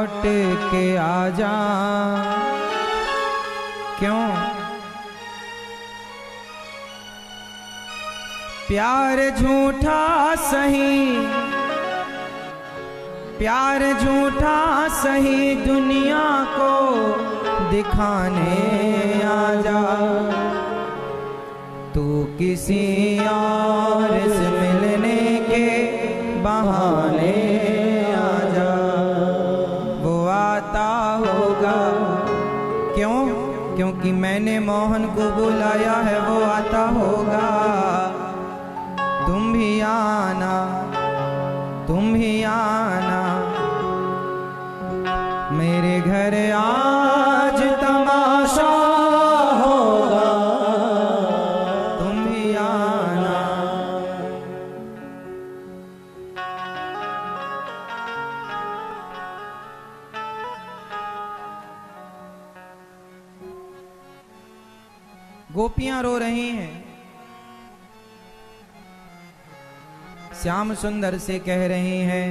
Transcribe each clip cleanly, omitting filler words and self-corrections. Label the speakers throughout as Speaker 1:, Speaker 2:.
Speaker 1: लौट के आजा। क्यों? प्यार झूठा सही, प्यार झूठा सही, दुनिया को दिखाने आजा। तू किसी और से मिलने के बहाने आजा, वो आता होगा। क्यों? क्योंकि मैंने मोहन को बुलाया है, वो आता होगा। तुम भी आना, तुम भी आना मेरे घर, आज तमाशा होगा। तुम भी आना। गोपियां रो रही हैं, श्याम सुंदर से कह रही हैं,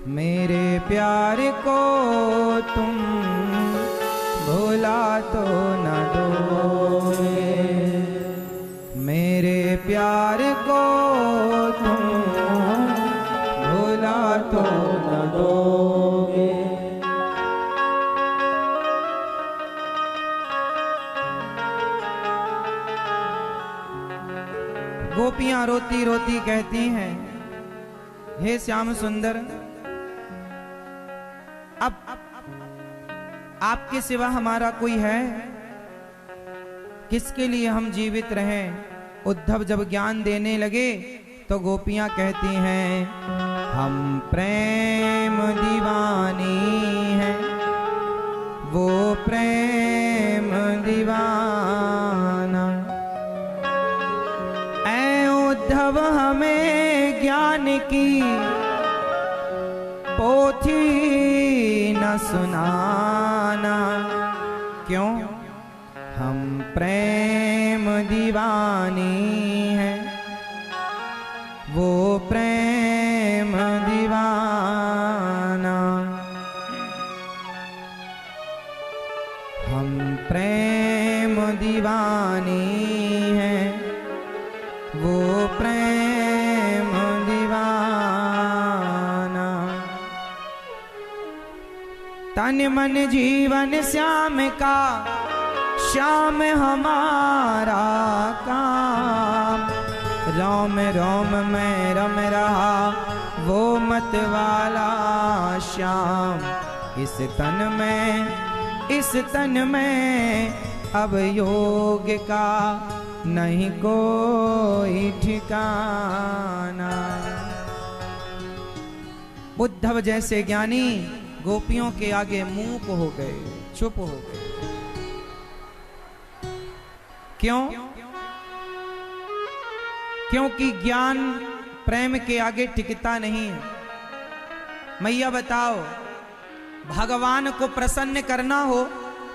Speaker 1: मेरे प्यार को तुम भुला तो न दोगे, मेरे प्यार को तुम भुला तो न दोगे। गोपियां रोती रोती कहती हैं, हे श्याम सुंदर, अब आपके सिवा हमारा कोई है? किसके लिए हम जीवित रहें? उद्धव जब ज्ञान देने लगे तो गोपियां कहती हैं, हम प्रेम दीवानी हैं, वो प्रेम दीवाना। ऐ उद्धव हमें ज्ञान की पोथी न सुनाना। क्यों? हम प्रेम दीवानी हैं, वो प्रेम दीवाना। हम प्रेम दीवानी हैं, वो प्रेम दीवाना। तन मन जीवन श्याम का, श्याम हमारा काम। रोम रोम में रम रहा वो मत वाला श्याम। इस तन में अब योग का नहीं कोई ठिकाना। उद्धव जैसे ज्ञानी गोपियों के आगे मूक हो गए, चुप हो गए। क्यों? क्योंकि ज्ञान प्रेम के आगे टिकता नहीं है। मैया बताओ, भगवान को प्रसन्न करना हो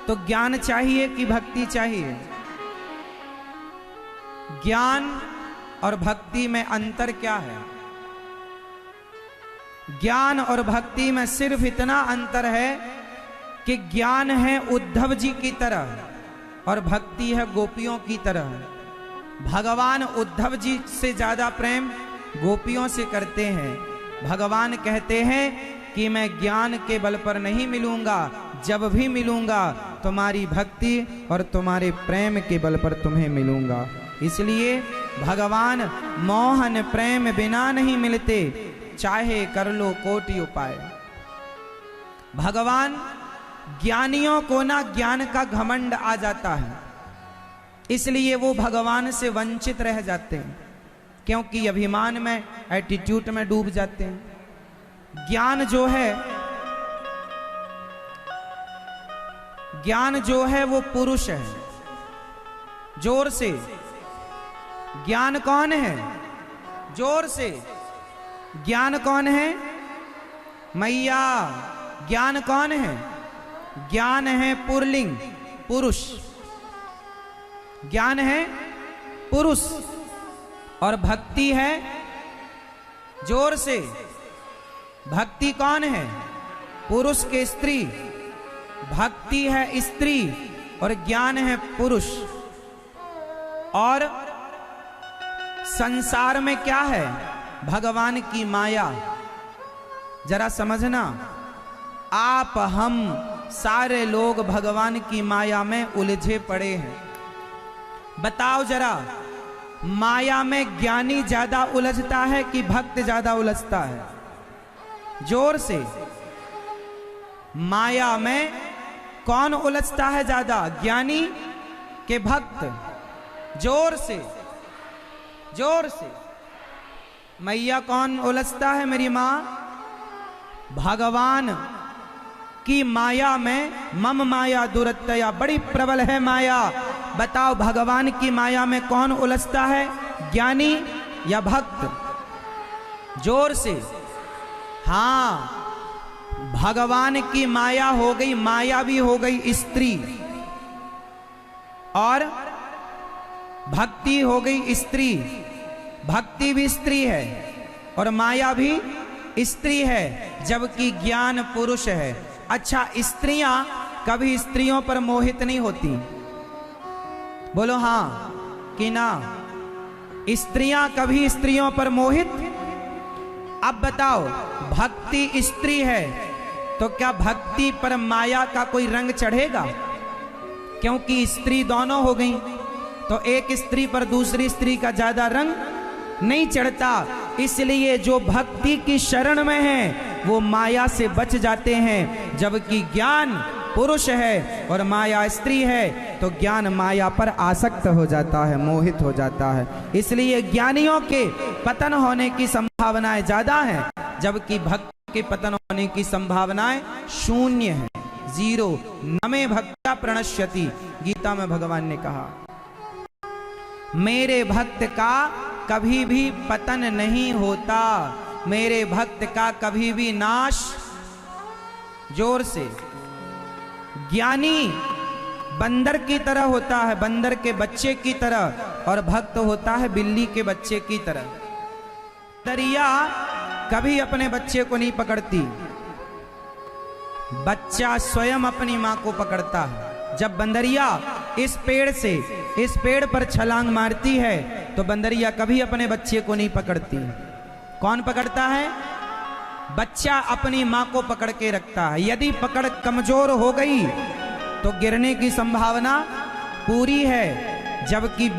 Speaker 1: तो ज्ञान चाहिए कि भक्ति चाहिए? ज्ञान और भक्ति में अंतर क्या है? ज्ञान और भक्ति में सिर्फ इतना अंतर है कि ज्ञान है उद्धव जी की तरह और भक्ति है गोपियों की तरह। भगवान उद्धव जी से ज्यादा प्रेम गोपियों से करते हैं। भगवान कहते हैं कि मैं ज्ञान के बल पर नहीं मिलूंगा, जब भी मिलूंगा तुम्हारी भक्ति और तुम्हारे प्रेम के बल पर तुम्हें मिलूंगा। इसलिए भगवान मोहन प्रेम बिना नहीं मिलते, चाहे कर लो कोटि उपाय। भगवान ज्ञानियों को ना ज्ञान का घमंड आ जाता है, इसलिए वो भगवान से वंचित रह जाते हैं, क्योंकि अभिमान में, एटीट्यूड में डूब जाते हैं। ज्ञान जो है वो पुरुष है। जोर से, ज्ञान कौन है? जोर से, ज्ञान कौन है? मैया, ज्ञान कौन है? ज्ञान है पुरलिंग, पुरुष। ज्ञान है पुरुष और भक्ति है, जोर से, भक्ति कौन है? पुरुष के स्त्री, भक्ति है स्त्री और ज्ञान है पुरुष। और संसार में क्या है? भगवान की माया। जरा समझना, आप हम सारे लोग भगवान की माया में उलझे पड़े हैं। बताओ जरा, माया में ज्ञानी ज्यादा उलझता है कि भक्त ज्यादा उलझता है? जोर से, माया में कौन उलझता है ज्यादा, ज्ञानी के भक्त? जोर से, जोर से। मैया कौन उलझता है मेरी मां? भगवान की माया में, मम माया दुरत्तया, बड़ी प्रबल है माया। बताओ भगवान की माया में कौन उलझता है, ज्ञानी या भक्त? जोर से। हां, भगवान की माया हो गई, माया भी हो गई स्त्री, और भक्ति हो गई स्त्री। भक्ति भी स्त्री है और माया भी स्त्री है, जबकि ज्ञान पुरुष है। अच्छा, स्त्रियां कभी स्त्रियों पर मोहित नहीं होती? बोलो हां कि ना? स्त्रियां कभी स्त्रियों पर मोहित? अब बताओ, भक्ति स्त्री है तो क्या भक्ति पर माया का कोई रंग चढ़ेगा? क्योंकि स्त्री दोनों हो गई, तो एक स्त्री पर दूसरी स्त्री का ज्यादा रंग नहीं चढ़ता। इसलिए जो भक्ति की शरण में है वो माया से बच जाते हैं, जबकि ज्ञान पुरुष है और माया स्त्री है, तो ज्ञान माया पर आसक्त हो जाता है, मोहित हो जाता है। इसलिए ज्ञानियों के पतन होने की संभावनाएं ज्यादा हैं, जबकि भक्त के पतन होने की संभावनाएं शून्य है, 0। नमे भक्ता प्रणश्यति, गीता में भगवान ने कहा मेरे भक्त का कभी भी पतन नहीं होता, मेरे भक्त का कभी भी नाश। जोर से। ज्ञानी बंदर की तरह होता है, बंदर के बच्चे की तरह, और भक्त होता है बिल्ली के बच्चे की तरह। दरिया कभी अपने बच्चे को नहीं पकड़ती, बच्चा स्वयं अपनी मां को पकड़ता है। जब बंदरिया इस पेड़ से इस पेड़ पर छलांग मारती है तो बंदरिया कभी अपने बच्चे को नहीं पकड़ती। कौन पकड़ता है? बच्चा अपनी मां को पकड़ के रखता है। यदि पकड़ कमजोर हो गई तो गिरने की संभावना पूरी है। जबकि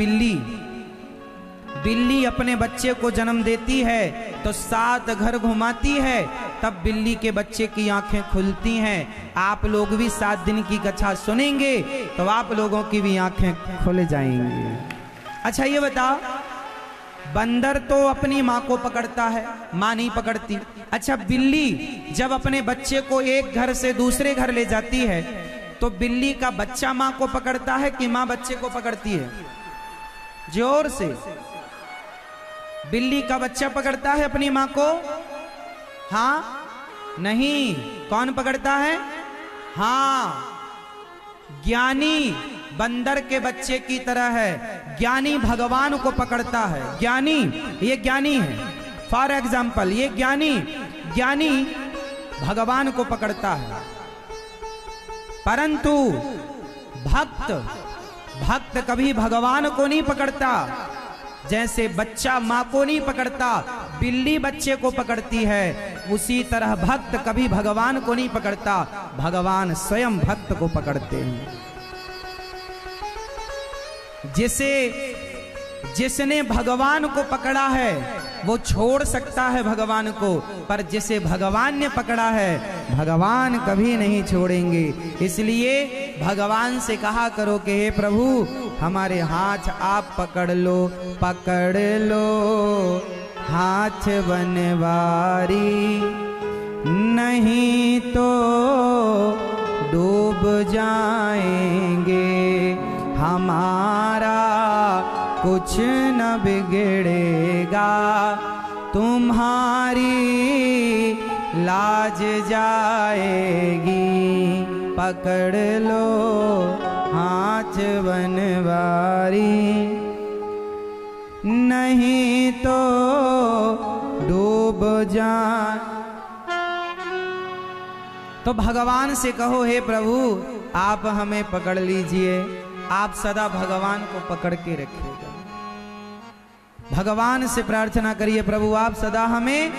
Speaker 1: बिल्ली अपने बच्चे को जन्म देती है तो 7 घर घुमाती है, तब बिल्ली के बच्चे की आंखें खुलती हैं। आप लोग भी 7 दिन की कथा सुनेंगे तो आप लोगों की भी आंखें खुल जाएंगी। अच्छा ये बताओ, बंदर तो अपनी मां को पकड़ता है, मां नहीं पकड़ती। अच्छा, बिल्ली जब अपने बच्चे को एक घर से दूसरे घर ले जाती है तो बिल्ली का बच्चा मां को पकड़ता है कि मां बच्चे को पकड़ती है? जोर से। बिल्ली का बच्चा पकड़ता है अपनी मां को? हां, नहीं। कौन पकड़ता है? हां, ज्ञानी बंदर के बच्चे की तरह है, ज्ञानी भगवान को पकड़ता है। ज्ञानी, ये ज्ञानी है, फॉर एग्जाम्पल ये ज्ञानी भगवान को पकड़ता है। परंतु भक्त कभी भगवान को नहीं पकड़ता। जैसे बच्चा मां को नहीं पकड़ता, बिल्ली बच्चे को पकड़ती है, उसी तरह भक्त कभी भगवान को नहीं पकड़ता, भगवान स्वयं भक्त को पकड़ते हैं। जिसने भगवान को पकड़ा है वो छोड़ सकता है भगवान को, पर जिसे भगवान ने पकड़ा है भगवान कभी नहीं छोड़ेंगे। इसलिए भगवान से कहा करो कि हे प्रभु हमारे हाथ आप पकड़ लो हाथ बनवारी, नहीं तो डूब जाएंगे, हमारा कुछ न बिगड़ेगा, तुम्हारी लाज जाएगी, पकड़ लो हाथ बनवारी, नहीं तो डूब जा। तो भगवान से कहो, हे प्रभु आप हमें पकड़ लीजिए, आप सदा भगवान को पकड़ के रखिएगा। भगवान से प्रार्थना करिए, प्रभु आप सदा हमें।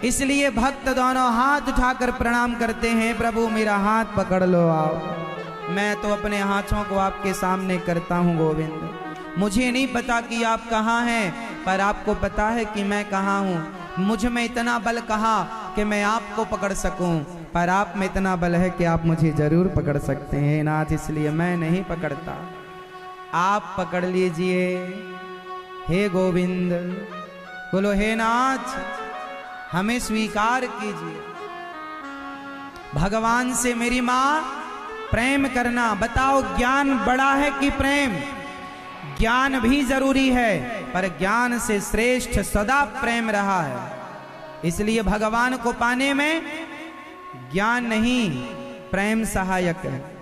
Speaker 1: इसलिए भक्त दोनों हाथ उठाकर प्रणाम करते हैं, प्रभु मेरा हाथ पकड़ लो आप। मैं तो अपने हाथों को आपके सामने करता हूँ गोविंद। मुझे नहीं पता कि आप कहाँ हैं, पर आपको पता है कि मैं कहाँ हूँ। मुझ में इतना बल कहाँ कि मैं आपको पकड़ सकूं, पर आप में इतना बल है कि आप मुझे जरूर पकड़ सकते हैं नाथ, इसलिए मैं नहीं पकड़ता, आप पकड़ लीजिए हे गोविंद। बोलो हे नाथ हमें स्वीकार कीजिए। भगवान से मेरी माँ प्रेम करना, बताओ ज्ञान बड़ा है कि प्रेम? ज्ञान भी जरूरी है, पर ज्ञान से श्रेष्ठ सदा प्रेम रहा है। इसलिए भगवान को पाने में ज्ञान नहीं, प्रेम सहायक है।